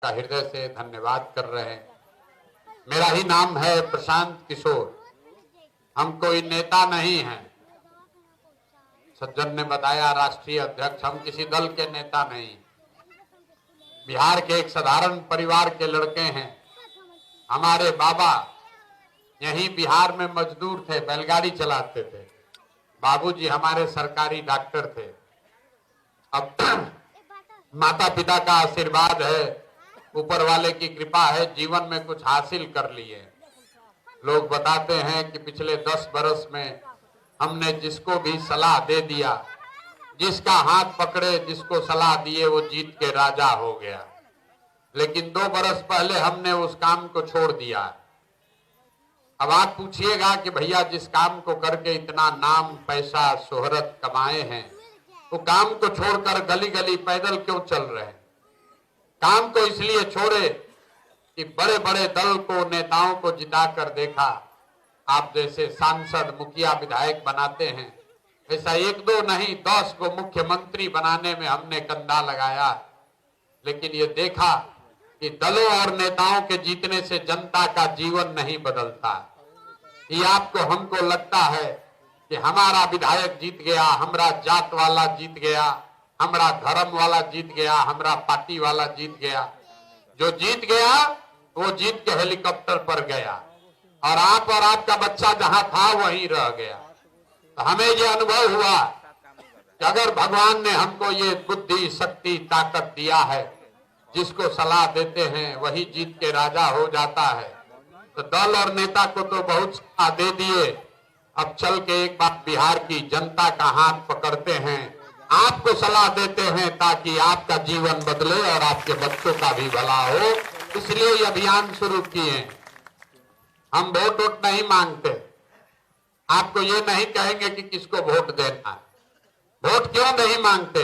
का हृदय से धन्यवाद कर रहे हैं। मेरा ही नाम है प्रशांत किशोर, हम कोई नेता नहीं हैं। सज्जन ने बताया राष्ट्रीय अध्यक्ष, हम किसी दल के नेता नहीं, बिहार के एक साधारण परिवार के लड़के हैं। हमारे बाबा यहीं बिहार में मजदूर थे, बैलगाड़ी चलाते थे। बाबूजी हमारे सरकारी डॉक्टर थे। अब माता पिता का आशीर्वाद है, ऊपर वाले की कृपा है, जीवन में कुछ हासिल कर लिए। लोग बताते हैं कि पिछले 10 बरस में हमने जिसको भी सलाह दे दिया, जिसका हाथ पकड़े, जिसको सलाह दिए, वो जीत के राजा हो गया। लेकिन 2 बरस पहले हमने उस काम को छोड़ दिया। अब आप पूछिएगा कि भैया जिस काम को करके इतना नाम, पैसा, शोहरत कमाए हैं, वो काम को छोड़कर गली गली पैदल क्यों चल रहे हैं? काम को इसलिए छोड़े कि बड़े बड़े दल को, नेताओं को जिताकर देखा। आप जैसे सांसद, मुखिया, विधायक बनाते हैं, ऐसा 1-2 नहीं 10 को मुख्यमंत्री बनाने में हमने कंधा लगाया। लेकिन ये देखा कि दलों और नेताओं के जीतने से जनता का जीवन नहीं बदलता। ये आपको, हमको लगता है कि हमारा विधायक जीत गया, हमारा जात वाला जीत गया, हमारा धर्म वाला जीत गया, हमारा पार्टी वाला जीत गया। जो जीत गया वो जीत के हेलीकॉप्टर पर गया और आपका बच्चा जहां था वहीं रह गया। तो हमें ये अनुभव हुआ कि अगर भगवान ने हमको ये बुद्धि, शक्ति, ताकत दिया है, जिसको सलाह देते हैं वही जीत के राजा हो जाता है। तो दल और नेता को तो बहुत सलाह दे दिए, अब चल के एक बार बिहार की जनता का हाथ पकड़ते हैं, आपको सलाह देते हैं ताकि आपका जीवन बदले और आपके बच्चों का भी भला हो। इसलिए ये अभियान शुरू किए। हम वोट नहीं मांगते, आपको ये नहीं कहेंगे कि किसको वोट देना। वोट क्यों नहीं मांगते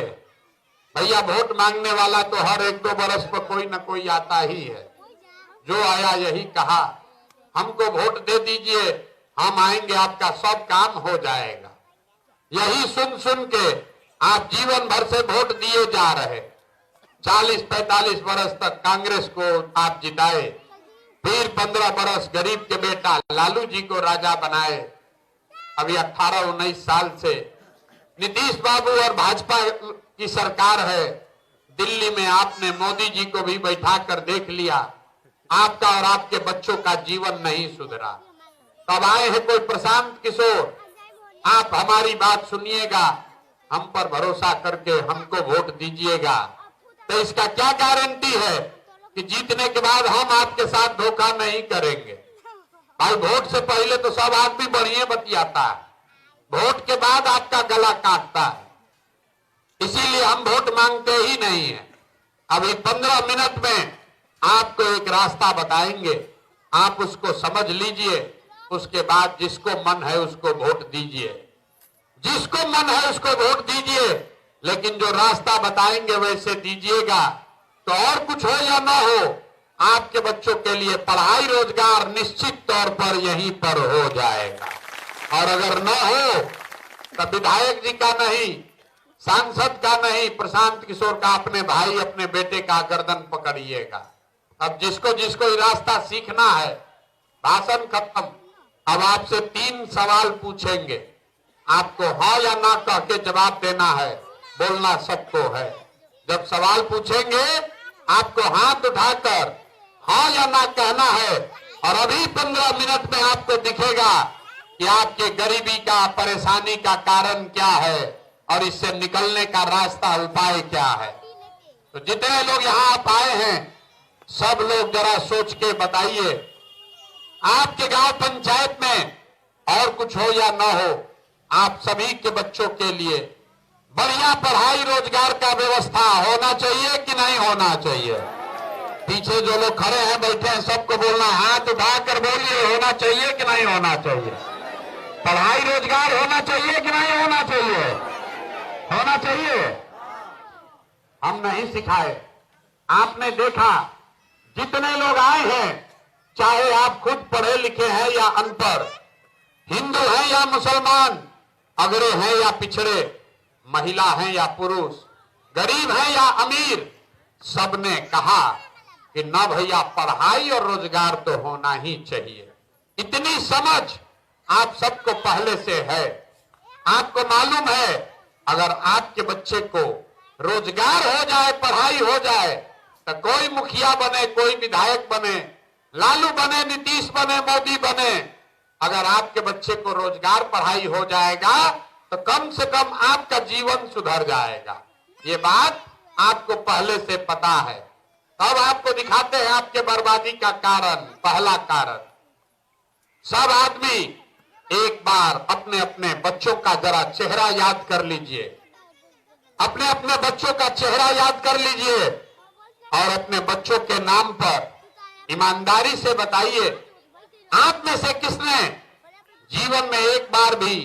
भैया? वोट मांगने वाला तो हर 1-2 बरस पर कोई ना कोई आता ही है। जो आया यही कहा हमको वोट दे दीजिए, हम आएंगे, आपका सब काम हो जाएगा। यही सुन सुन के आप जीवन भर से वोट दिए जा रहे। 40-45 बरस तक कांग्रेस को आप जिताए, फिर 15 बरस गरीब के बेटा लालू जी को राजा बनाए। अभी 18-19 साल से नीतीश बाबू और भाजपा की सरकार है। दिल्ली में आपने मोदी जी को भी बैठा कर देख लिया, आपका और आपके बच्चों का जीवन नहीं सुधरा। तब आए हैं कोई प्रशांत किशोर, आप हमारी बात सुनिएगा, हम पर भरोसा करके हमको वोट दीजिएगा। तो इसका क्या गारंटी है कि जीतने के बाद हम आपके साथ धोखा नहीं करेंगे? भाई वोट से पहले तो सब आदमी बढ़िया बतियाता है, वोट के बाद आपका गला काटता है। इसीलिए हम वोट मांगते ही नहीं है। अभी 15 मिनट में आपको एक रास्ता बताएंगे, आप उसको समझ लीजिए, उसके बाद जिसको मन है उसको वोट दीजिए, जिसको मन है उसको वोट दीजिए। लेकिन जो रास्ता बताएंगे वैसे दीजिएगा, तो और कुछ हो या ना हो, आपके बच्चों के लिए पढ़ाई, रोजगार निश्चित तौर पर यहीं पर हो जाएगा। और अगर न हो तो विधायक जी का नहीं, सांसद का नहीं, प्रशांत किशोर का, अपने भाई, अपने बेटे का गर्दन पकड़िएगा। अब जिसको जिसको ये रास्ता सीखना है, भाषण खत्म। अब आपसे 3 सवाल पूछेंगे, आपको हाँ या ना कह के जवाब देना है, बोलना सबको है। जब सवाल पूछेंगे आपको हाथ उठाकर हाँ या ना कहना है। और अभी 15 मिनट में आपको दिखेगा कि आपके गरीबी का, परेशानी का कारण क्या है और इससे निकलने का रास्ता, उपाय क्या है। तो जितने लोग यहाँ आप आए हैं, सब लोग जरा सोच के बताइए, आपके गांव पंचायत में और कुछ हो या ना हो, आप सभी के बच्चों के लिए बढ़िया पढ़ाई, रोजगार का व्यवस्था होना चाहिए कि नहीं होना चाहिए? पीछे जो लोग खड़े हैं, बैठे हैं, सबको बोलना, हाथ उठाकर बोलिए, होना चाहिए कि नहीं होना चाहिए? पढ़ाई, रोजगार होना चाहिए कि नहीं होना चाहिए? होना चाहिए। हम नहीं सिखाए, आपने देखा जितने लोग आए हैं, चाहे आप खुद पढ़े लिखे हैं या अनपढ़, हिंदू हैं या मुसलमान, अगड़े हैं या पिछड़े, महिला हैं या पुरुष, गरीब हैं या अमीर, सबने कहा कि ना भैया पढ़ाई और रोजगार तो होना ही चाहिए। इतनी समझ आप सबको पहले से है। आपको मालूम है अगर आपके बच्चे को रोजगार हो जाए, पढ़ाई हो जाए, तो कोई मुखिया बने, कोई विधायक बने, लालू बने, नीतीश बने, मोदी बने, अगर आपके बच्चे को रोजगार पढ़ाई हो जाएगा तो कम से कम आपका जीवन सुधर जाएगा। ये बात आपको पहले से पता है। अब आपको दिखाते हैं आपके बर्बादी का कारण। पहला कारण, सब आदमी एक बार अपने अपने बच्चों का जरा चेहरा याद कर लीजिए। अपने अपने बच्चों का चेहरा याद कर लीजिए और अपने बच्चों के नाम पर ईमानदारी से बताइए, आप में से किसने जीवन में एक बार भी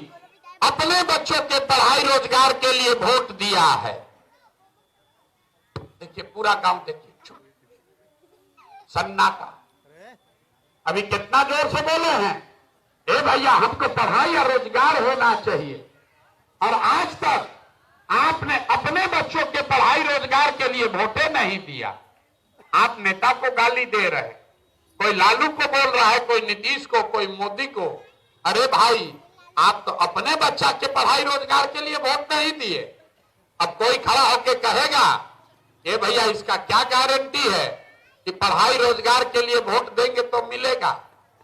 अपने बच्चों के पढ़ाई रोजगार के लिए वोट दिया है? देखिए पूरा गांव देखिए सन्नाटा। अभी कितना जोर से बोले हैं, ए भैया हमको पढ़ाई और रोजगार होना चाहिए। और आज तक आपने अपने बच्चों के पढ़ाई रोजगार के लिए वोटे नहीं दिया। आप नेता को गाली दे रहे, कोई लालू को बोल रहा है, कोई नीतीश को, कोई मोदी को। अरे भाई आप तो अपने बच्चा के पढ़ाई रोजगार के लिए वोट नहीं दिए। अब कोई खड़ा होकर कहेगा ए भैया इसका क्या गारंटी है कि पढ़ाई रोजगार के लिए वोट देंगे तो मिलेगा?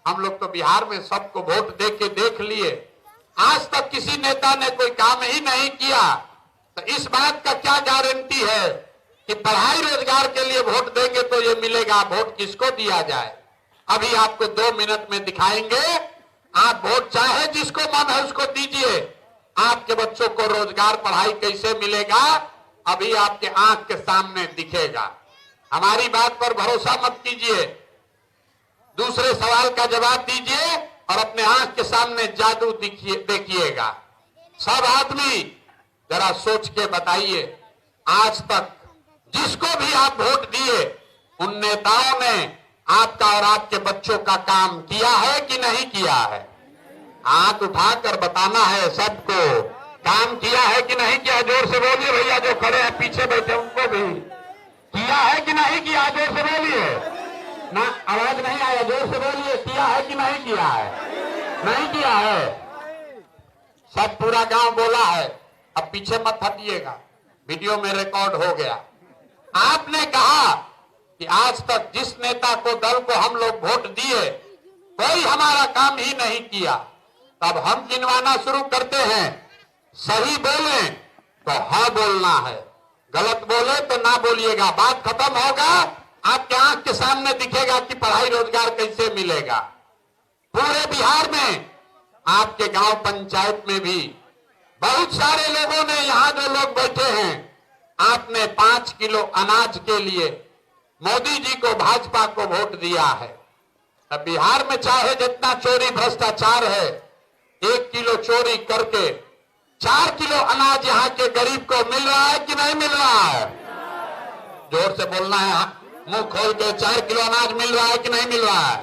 हम लोग तो बिहार में सबको वोट दे के देख लिए, आज तक किसी नेता ने कोई काम ही नहीं किया। तो इस बात का क्या गारंटी है कि पढ़ाई रोजगार के लिए वोट देंगे तो ये मिलेगा? वोट किसको दिया जाए? अभी आपको 2 मिनट में दिखाएंगे। आप वोट चाहे जिसको मन है उसको दीजिए। आपके बच्चों को रोजगार पढ़ाई कैसे मिलेगा अभी आपके आंख के सामने दिखेगा। हमारी बात पर भरोसा मत कीजिए, दूसरे सवाल का जवाब दीजिए और अपने आंख के सामने जादू देखिएगा। सब आदमी जरा सोच के बताइए, आज तक जिसको भी आप वोट दिए उन नेताओं ने आपका और आपके बच्चों का काम किया है कि नहीं किया है? हाथ उठाकर बताना है सबको, काम किया है कि नहीं किया? जोर से बोलिए भैया, जो खड़े हैं पीछे बैठे उनको भी किया है कि नहीं किया? जोर से बोलिए ना, आवाज नहीं आया, जोर से बोलिए, किया है कि नहीं किया है? नहीं किया है। सब पूरा गांव बोला है, अब पीछे मत हटिएगा, वीडियो में रिकॉर्ड हो गया। आपने कहा कि आज तक जिस नेता को, दल को हम लोग वोट दिए कोई हमारा काम ही नहीं किया। तब हम गिनवाना शुरू करते हैं। सही बोले तो हाँ बोलना है, गलत बोले तो ना बोलिएगा। बात खत्म होगा, आपके आंख के सामने दिखेगा कि पढ़ाई रोजगार कैसे मिलेगा। पूरे बिहार में आपके गांव पंचायत में भी बहुत सारे लोगों ने, यहां जो लोग बैठे हैं, आपने 5 किलो अनाज के लिए मोदी जी को, भाजपा को वोट दिया है। अब बिहार में चाहे जितना चोरी भ्रष्टाचार है, 1 किलो चोरी करके 4 किलो अनाज यहाँ के गरीब को मिल रहा है कि नहीं मिल रहा है? जोर से बोलना है, मुंह खोल के, 4 किलो अनाज मिल रहा है कि नहीं मिल रहा है?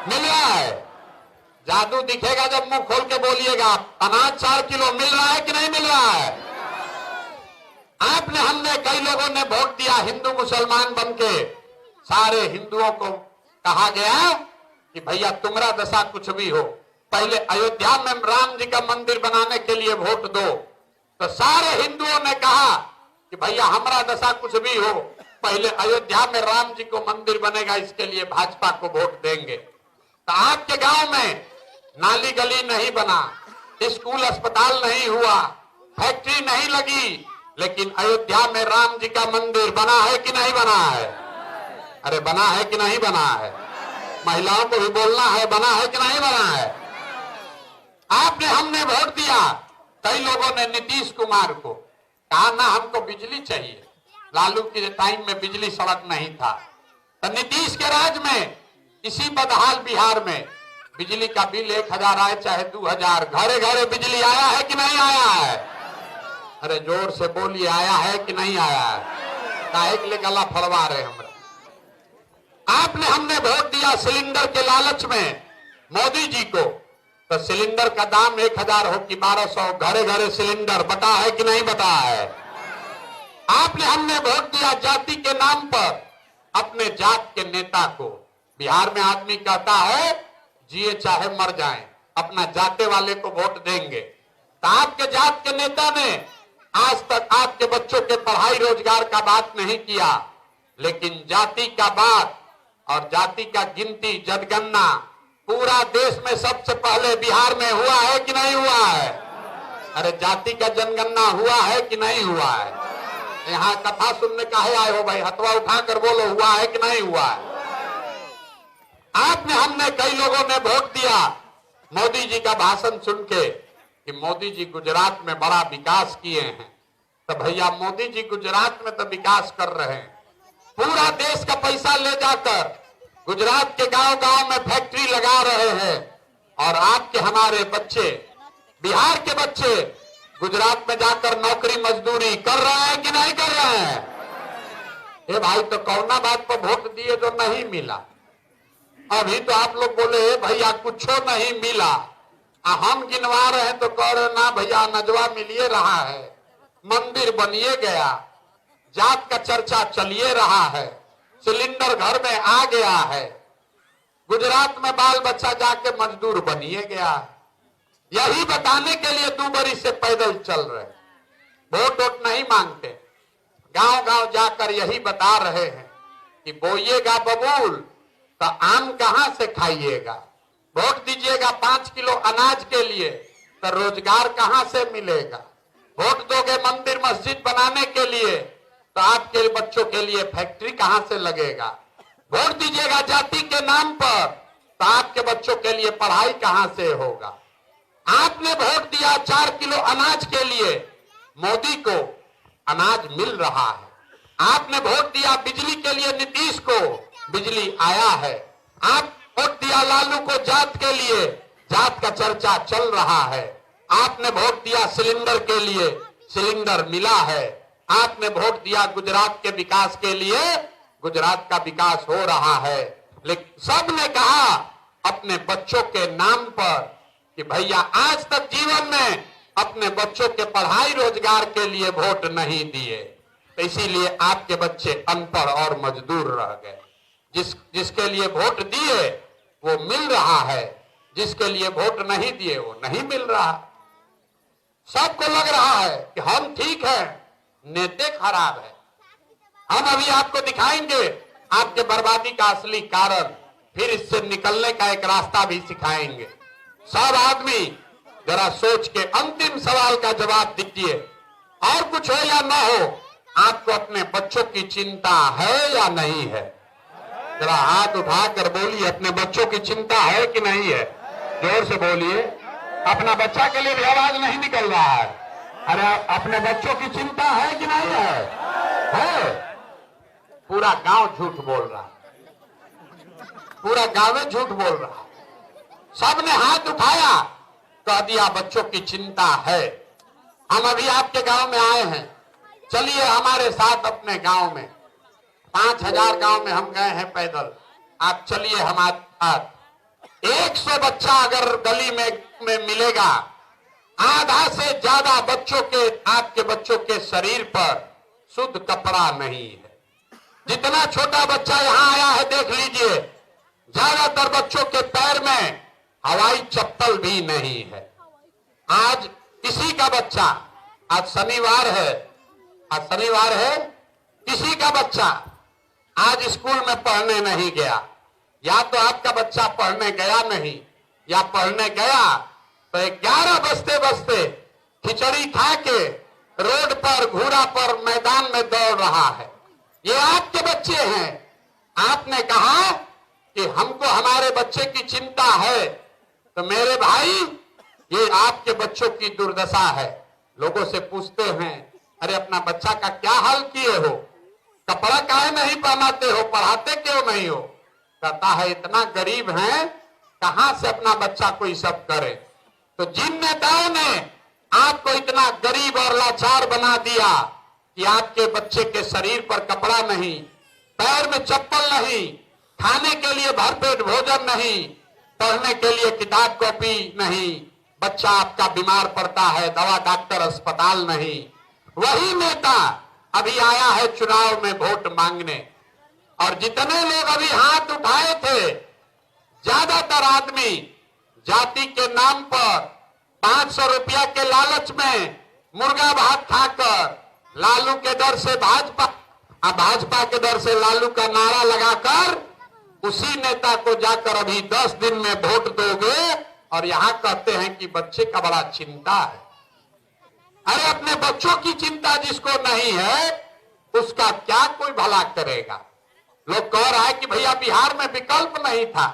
मिल रहा है। जादू दिखेगा जब मुंह खोल के बोलिएगा, अनाज 4 किलो मिल रहा है कि नहीं मिल रहा है? आपने, हमने, कई लोगों ने वोट दिया हिंदू मुसलमान बनके। सारे हिंदुओं को कहा गया कि भैया तुम्हारा दशा कुछ भी हो, पहले अयोध्या में राम जी का मंदिर बनाने के लिए वोट दो। तो सारे हिंदुओं ने कहा कि भैया हमारा दशा कुछ भी हो, पहले अयोध्या में राम जी को मंदिर बनेगा, इसके लिए भाजपा को वोट देंगे। तो आपके गांव में नाली गली नहीं बना, स्कूल अस्पताल नहीं हुआ, फैक्ट्री नहीं लगी, लेकिन अयोध्या में राम जी का मंदिर बना है कि नहीं बना है? अरे बना है कि नहीं बना है? महिलाओं को भी बोलना है, बना है कि नहीं बना है? आपने, हमने वोट दिया। कई लोगों ने नीतीश कुमार को कहा ना हमको बिजली चाहिए, लालू के टाइम में बिजली सड़क नहीं था। तो नीतीश के राज में इसी बदहाल बिहार में बिजली का बिल 1000 आए चाहे 2000, घरे घरे बिजली आया है कि नहीं आया है? अरे जोर से बोलिए, आया है कि नहीं आया है? काहे के लिए गला फड़वा रहे हमरा? आपने, हमने वोट दिया सिलेंडर के लालच में मोदी जी को। तो सिलेंडर का दाम 1000 हो कि 1200, घरे घरे सिलेंडर बटा है कि नहीं बटा है? आपने, हमने वोट दिया जाति के नाम पर अपने जात के नेता को। बिहार में आदमी कहता है जिए चाहे मर जाए, अपना जाते वाले को वोट देंगे। तो आपके जात के नेता ने आज तक आपके बच्चों के पढ़ाई रोजगार का बात नहीं किया, लेकिन जाति का बात और जाति का गिनती जनगणना पूरा देश में सबसे पहले बिहार में हुआ है कि नहीं हुआ है? अरे जाति का जनगणना हुआ है कि नहीं हुआ है? यहाँ कथा सुनने काहे आए हो भाई? हथवा उठाकर बोलो, हुआ है कि नहीं हुआ है? आपने हमने कई लोगों ने वोट दिया मोदी जी का भाषण सुन के कि मोदी जी गुजरात में बड़ा विकास किए हैं। तो भैया मोदी जी गुजरात में तो विकास कर रहे हैं, पूरा देश का पैसा ले जाकर गुजरात के गांव-गांव में फैक्ट्री लगा रहे हैं, और आपके हमारे बच्चे, बिहार के बच्चे गुजरात में जाकर नौकरी मजदूरी कर रहे हैं कि नहीं कर रहे हैं? ये भाई तो कौना बात पर वोट दिए जो नहीं मिला? अभी तो आप लोग बोले भैया कुछ नहीं मिला, हम गिनवा रहे हैं तो कह रहे ना भैया नजवा मिलिए रहा है, मंदिर बनिए गया, जात का चर्चा चलिए रहा है, सिलेंडर घर में आ गया है, गुजरात में बाल बच्चा जाके मजदूर बनिए गया है। यही बताने के लिए 2 बरस से पैदल चल रहे, वोट वोट नहीं मांगते, गांव गांव जाकर यही बता रहे हैं कि बोइएगा बबूल तो आम कहां से खाइएगा, वोट दीजिएगा 5 किलो अनाज के लिए तो रोजगार कहां से मिलेगा, वोट दोगे मंदिर मस्जिद बनाने के लिए तो आपके बच्चों के लिए फैक्ट्री कहां से लगेगा, वोट दीजिएगा जाति के नाम पर तो आपके बच्चों के लिए पढ़ाई कहां से होगा। आपने वोट दिया 4 किलो अनाज के लिए, मोदी को अनाज मिल रहा है। आपने वोट दिया बिजली के लिए नीतीश को, बिजली आया है। आप वोट दिया लालू को जात के लिए, जात का चर्चा चल रहा है। आपने वोट दिया सिलेंडर के लिए, सिलेंडर मिला है। आपने वोट दिया गुजरात के विकास के लिए, गुजरात का विकास हो रहा है। लेकिन सबने कहा अपने बच्चों के नाम पर कि भैया आज तक जीवन में अपने बच्चों के पढ़ाई रोजगार के लिए वोट नहीं दिए, तो इसीलिए आपके बच्चे अनपढ़ और मजदूर रह गए। जिसके लिए वोट दिए वो मिल रहा है, जिसके लिए वोट नहीं दिए वो नहीं मिल रहा। सबको लग रहा है कि हम ठीक है, नेता खराब है। हम अभी आपको दिखाएंगे आपके बर्बादी का असली कारण, फिर इससे निकलने का एक रास्ता भी सिखाएंगे। सब आदमी जरा सोच के अंतिम सवाल का जवाब दीजिए, और कुछ हो या ना हो, आपको अपने बच्चों की चिंता है या नहीं है? जरा हाथ उठाकर बोलिए, अपने बच्चों की चिंता है कि नहीं है? जोर से बोलिए। अपना बच्चा के लिए भी आवाज नहीं निकल रहा है। अरे अपने बच्चों की चिंता है कि नहीं है? है। पूरा गांव झूठ बोल रहा है, पूरा गांव में झूठ बोल रहा है। सबने हाथ उठाया, कह दिया बच्चों की चिंता है। हम अभी आपके गांव में आए हैं, चलिए हमारे साथ अपने गांव में। 5000 गांव में हम गए हैं पैदल, आप चलिए हमारे साथ। 100 बच्चा अगर गली में मिलेगा, आधा से ज्यादा बच्चों के, आपके बच्चों के शरीर पर शुद्ध कपड़ा नहीं है। जितना छोटा बच्चा यहाँ आया है देख लीजिए, ज्यादातर बच्चों के पैर में हवाई चप्पल भी नहीं है। आज किसी का बच्चा, आज शनिवार है, आज शनिवार है, किसी का बच्चा आज स्कूल में पढ़ने नहीं गया। या तो आपका बच्चा पढ़ने गया नहीं, या पढ़ने गया तो 11 बजते बजते खिचड़ी खा के रोड पर, घूरा पर, मैदान में दौड़ रहा है। ये आपके बच्चे हैं। आपने कहा कि हमको हमारे बच्चे की चिंता है, तो मेरे भाई ये आपके बच्चों की दुर्दशा है। लोगों से पूछते हैं, अरे अपना बच्चा का क्या हाल किए हो, कपड़ा काहे नहीं पहनाते हो, पढ़ाते क्यों नहीं हो? कहता है इतना गरीब हैं, कहां से अपना बच्चा कोई सब करे। तो जिन नेताओं ने आपको इतना गरीब और लाचार बना दिया कि आपके बच्चे के शरीर पर कपड़ा नहीं, पैर में चप्पल नहीं, खाने के लिए भरपेट भोजन नहीं, पढ़ने के लिए किताब कॉपी नहीं, बच्चा आपका बीमार पड़ता है, दवा डॉक्टर अस्पताल नहीं, वही नेता अभी आया है चुनाव में वोट मांगने। और जितने लोग अभी हाथ उठाए थे, ज्यादातर आदमी जाति के नाम पर 500 रुपया के लालच में मुर्गा भात खाकर लालू के डर से भाजपा के डर से लालू का नारा लगाकर उसी नेता को जाकर अभी 10 दिन में वोट दोगे और यहां कहते हैं कि बच्चे का बड़ा चिंता है। अरे अपने बच्चों की चिंता जिसको नहीं है उसका क्या कोई भला करेगा। लोग कह रहा है कि भैया बिहार में विकल्प नहीं था,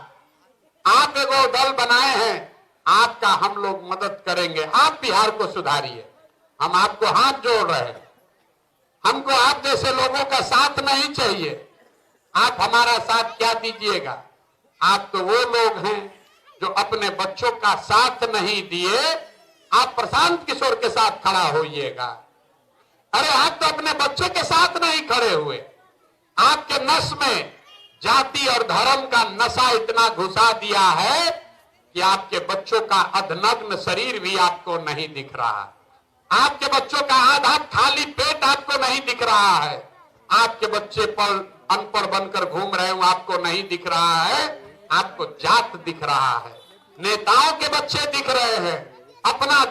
आप एगो दल बनाए हैं, आपका हम लोग मदद करेंगे, आप बिहार को सुधारिए, हम आपको हाथ जोड़ रहे हैं, हमको आप जैसे लोगों का साथ नहीं चाहिए, आप हमारा साथ क्या दीजिएगा। आप तो वो लोग हैं जो अपने बच्चों का साथ नहीं दिए, आप प्रशांत किशोर के साथ खड़ा होइएगा। अरे आप तो अपने बच्चे के साथ नहीं खड़े हुए, आपके नस में जाति और धर्म का नशा इतना घुसा दिया है कि आपके बच्चों का अधनग्न शरीर भी आपको नहीं दिख रहा, आपके बच्चों का आधा खाली पेट आपको नहीं दिख रहा है, आपके बच्चे पर अनपढ़ बनकर घूम रहे हो आपको नहीं दिख रहा है, आपको जात दिख रहा है, नेताओं के बच्चे दिख रहे हैं, अपना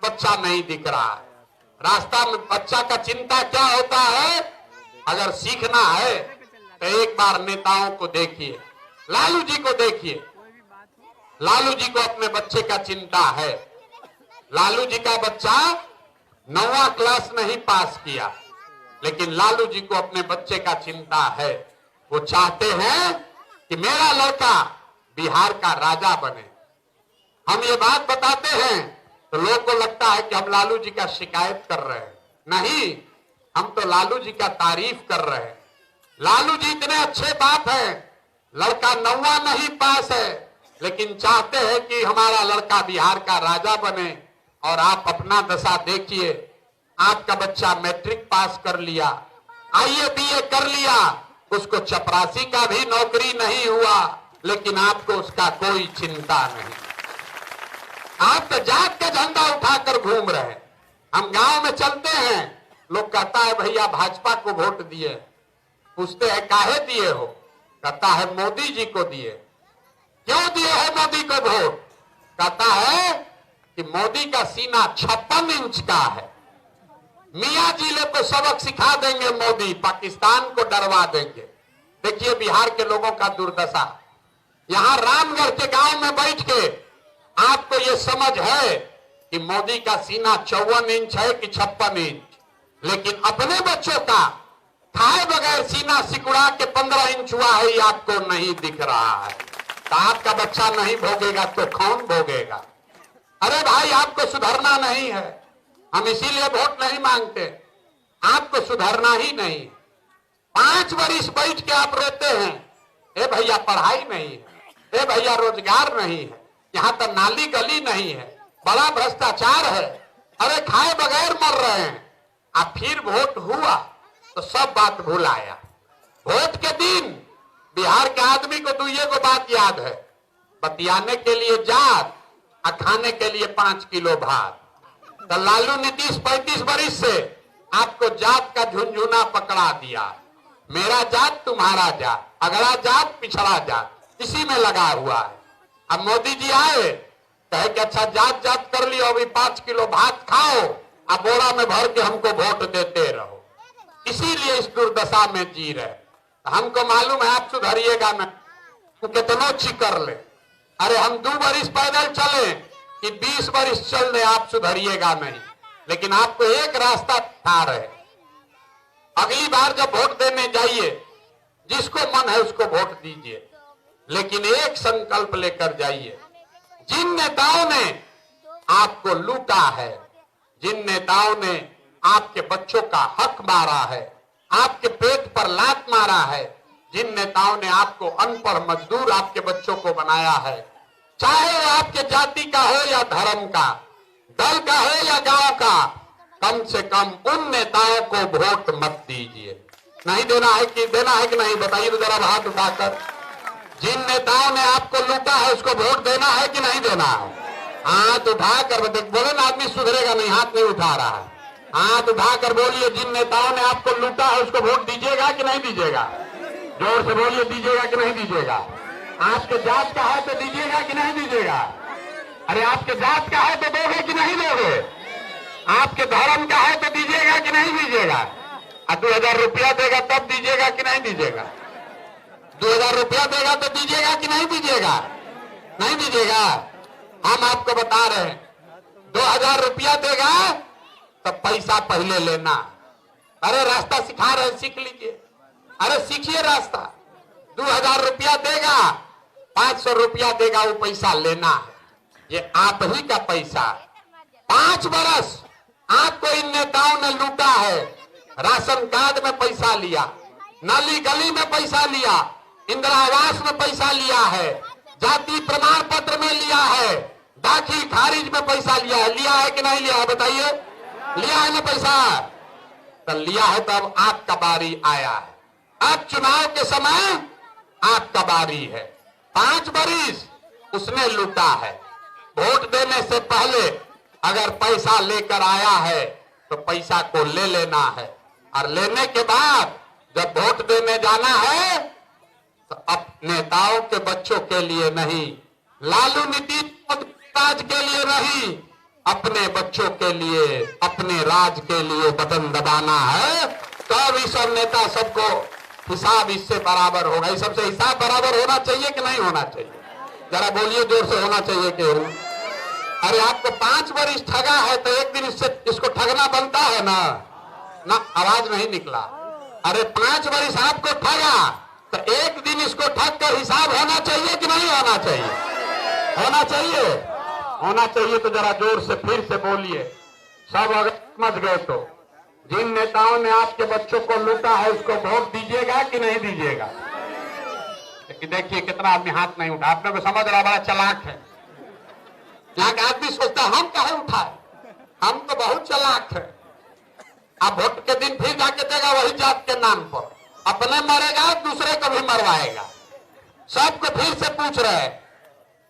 बच्चा नहीं दिख रहा है। रास्ता में बच्चा का चिंता क्या होता है, अगर सीखना है तो एक बार नेताओं को देखिए, लालू जी को देखिए, लालू जी को अपने बच्चे का चिंता है। लालू जी का बच्चा 9वां क्लास नहीं पास किया, लेकिन लालू जी को अपने बच्चे का चिंता है। वो चाहते हैं कि मेरा लड़का बिहार का राजा बने। हम ये बात बताते हैं तो लोगों को लगता है कि हम लालू जी का शिकायत कर रहे हैं, नहीं, हम तो लालू जी का तारीफ कर रहे हैं। लालू जी इतने अच्छे बाप हैं, लड़का 9वां नहीं पास है, लेकिन चाहते हैं कि हमारा लड़का बिहार का राजा बने। और आप अपना दशा देखिए, आपका बच्चा मैट्रिक पास कर लिया, आईए बीए कर लिया, उसको चपरासी का भी नौकरी नहीं हुआ, लेकिन आपको उसका कोई चिंता नहीं। आप तो जात का झंडा उठाकर घूम रहे हैं। हम गांव में चलते हैं, लोग कहता है भैया भाजपा को वोट दिए, पूछते हैं काहे दिए हो, कहता है मोदी जी को दिए। क्यों दिए है मोदी को वोट, कहता है कि मोदी का सीना 56 इंच का है, मियां जी लोग को सबक सिखा देंगे मोदी, पाकिस्तान को डरवा देंगे। देखिए बिहार के लोगों का दुर्दशा। यहां रामगढ़ के गांव में बैठ के आपको ये समझ है कि मोदी का सीना 54 इंच है कि 56 इंच, लेकिन अपने बच्चों का खाए बगैर सीना सिकुड़ा के 15 इंच हुआ है, ये आपको नहीं दिख रहा है। तो आपका बच्चा नहीं भोगेगा तो कौन भोगेगा। अरे भाई आपको सुधरना नहीं है, हम इसीलिए वोट नहीं मांगते, आपको सुधरना ही नहीं। 5 वर्ष बैठ के आप रोते हैं, ए भैया पढ़ाई नहीं है, ए भैया रोजगार नहीं है, यहाँ तो नाली गली नहीं है, बड़ा भ्रष्टाचार है, अरे खाए बगैर मर रहे हैं। अब फिर वोट हुआ तो सब बात भूल आया। वोट के दिन बिहार के आदमी को दुइये को बात याद है, बतियाने के लिए जात और खाने के लिए 5 किलो भात। तो लालू नीतीश 35 वर्ष से आपको जात का झुनझुना पकड़ा दिया, मेरा जात तुम्हारा जात, अगला जात पिछड़ा जात, इसी में लगा हुआ है। अब मोदी जी आए, कहे कि अच्छा जात जात कर लियो, अभी 5 किलो भात खाओ, अब बोरा में भर के हमको वोट देते रहो। इसीलिए इस दुर्दशा में जी रहे। हमको मालूम है आप सुधरिएगा नहीं, तो कितनो चिकर ले, अरे हम 2 वर्ष पैदल चले कि 20 वर्ष चल रहे, आप सुधरिएगा नहीं। लेकिन आपको एक रास्ता था रहे, अगली बार जब वोट देने जाइए, जिसको मन है उसको वोट दीजिए, लेकिन एक संकल्प लेकर जाइए। जिन नेताओं ने आपको लूटा है, जिन नेताओं ने आपके बच्चों का हक मारा है, आपके पेट पर लात मारा है, जिन नेताओं ने आपको अनपढ़ मजदूर आपके बच्चों को बनाया है, चाहे वो आपके जाति का हो या धर्म का, दल का हो या गांव का, कम से कम उन नेताओं को वोट मत दीजिए। नहीं देना है कि देना है कि नहीं, बताइए तो जरा हाथ उठाकर। जिन नेताओं ने आपको लूटा है उसको वोट देना है कि नहीं देना है, हाथ उठाकर बोले ना, आदमी सुधरेगा नहीं, हाथ नहीं उठा रहा है, हाथ उठाकर बोलिए जिन नेताओं ने आपको लूटा है उसको वोट दीजिएगा कि नहीं दीजिएगा। जोर से बोलिए, दीजिएगा कि नहीं दीजिएगा? आपके जात का है तो दीजिएगा कि नहीं दीजिएगा? अरे आपके जात का है तो दोगे कि नहीं दोगे? आपके धर्म का है तो दीजिएगा कि नहीं दीजिएगा? 2000 रुपया देगा तब दीजिएगा कि नहीं दीजिएगा? 2000 रुपया देगा तो दीजिएगा कि नहीं दीजिएगा? नहीं दीजिएगा। हम आपको बता रहे हैं, 2000 रुपया देगा तो पैसा पहले लेना। अरे रास्ता सिखा रहे, सीख लीजिए। अरे सीखिए रास्ता। 2000 रुपया देगा, 500 रुपया देगा, वो पैसा लेना है। ये आप ही का पैसा। 5 बरस आपको इन नेताओं ने लूटा है। राशन कार्ड में पैसा लिया, नाली गली में पैसा लिया, इंदिरा आवास में पैसा लिया है, जाति प्रमाण पत्र में लिया है, दाखिल खारिज में पैसा लिया है। लिया है कि नहीं लिया है? बताइए, लिया है ना पैसा? तो लिया है, तब आपका बारी आया है। अब चुनाव के समय आपका बारी है। 5 बरिस उसने लूटा है। वोट देने से पहले अगर पैसा लेकर आया है तो पैसा को ले लेना है, और लेने के बाद जब वोट देने जाना है तो अब नेताओं के बच्चों के लिए नहीं, लालू नीतीश राज के लिए नहीं, अपने बच्चों के लिए, अपने राज के लिए बटन दबाना है। तब ये सब नेता सबको हिसाब इससे बराबर होगा। इस सबसे हिसाब बराबर होना चाहिए कि नहीं होना चाहिए? जरा बोलिए, जोर से होना चाहिए कि? अरे आपको 5 बरिस ठगा है तो एक दिन इसको ठगना बनता है ना? ना, आवाज नहीं निकला। अरे 5 बरिस आपको ठगा तो एक दिन इसको ठग कर हिसाब होना चाहिए कि नहीं होना चाहिए? होना चाहिए। होना चाहिए तो जरा जोर से फिर से बोलिए। सब अगर समझ गए तो जिन नेताओं ने आपके बच्चों को लूटा है उसको वोट दीजिएगा कि नहीं दीजिएगा? देखिए कितना आदमी हाथ नहीं उठा। आपने को समझ रहा, बड़ा चालाक है। यहाँ का आदमी सोचता हम काहे उठाए, हम तो बहुत चालाक है। अब वोट के दिन फिर जाके देगा वही जात के नाम पर, अपने मरेगा, दूसरे को भी मरवाएगा। सबको फिर से पूछ रहे हैं,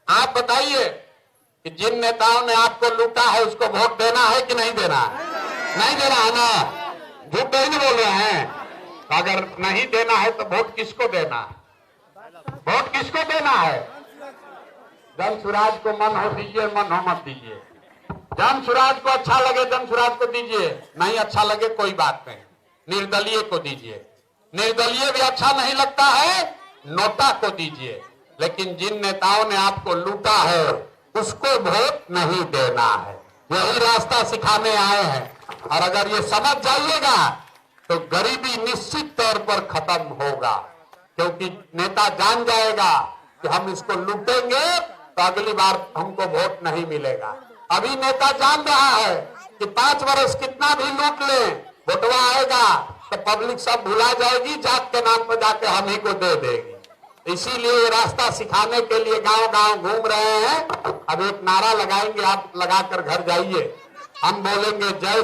आप बताइए कि जिन नेताओं ने आपको लूटा है उसको वोट देना है कि नहीं देना है? नहीं देना है ना? झूठ नहीं बोल रहे हैं। अगर नहीं देना है तो वोट किसको देना है? वोट किसको देना है? जन सुराज को मन हो दीजिए, मन हो मत दीजिए। जन सुराज को अच्छा लगे जन सुराज को दीजिए, नहीं अच्छा लगे कोई बात नहीं, निर्दलीय को दीजिए। निर्दलीय भी अच्छा नहीं लगता है, नोटा को दीजिए। लेकिन जिन नेताओं ने आपको लूटा है उसको वोट नहीं देना है। यही रास्ता सिखाने आए हैं। और अगर ये समझ जाइएगा तो गरीबी निश्चित तौर पर खत्म होगा, क्योंकि नेता जान जाएगा कि हम इसको लूटेंगे तो अगली बार हमको वोट नहीं मिलेगा। अभी नेता जान रहा है कि 5 वर्ष कितना भी लूट ले, वोटवा आएगा तो पब्लिक सब भुला जाएगी, जात के नाम पर जाके हम ही को दे देगी। इसीलिए ये रास्ता सिखाने के लिए गांव गांव घूम रहे हैं। अब एक नारा लगाएंगे, आप लगाकर घर जाइए। हम बोलेंगे जय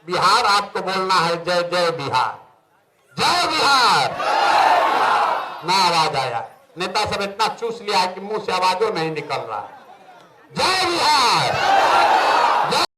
बिहार, आपको बोलना है जय जय बिहार। जय बिहार। ना आवाज आया, नेता सब इतना चूस लिया है कि मुंह से आवाजों नहीं निकल रहा। जय बिहार।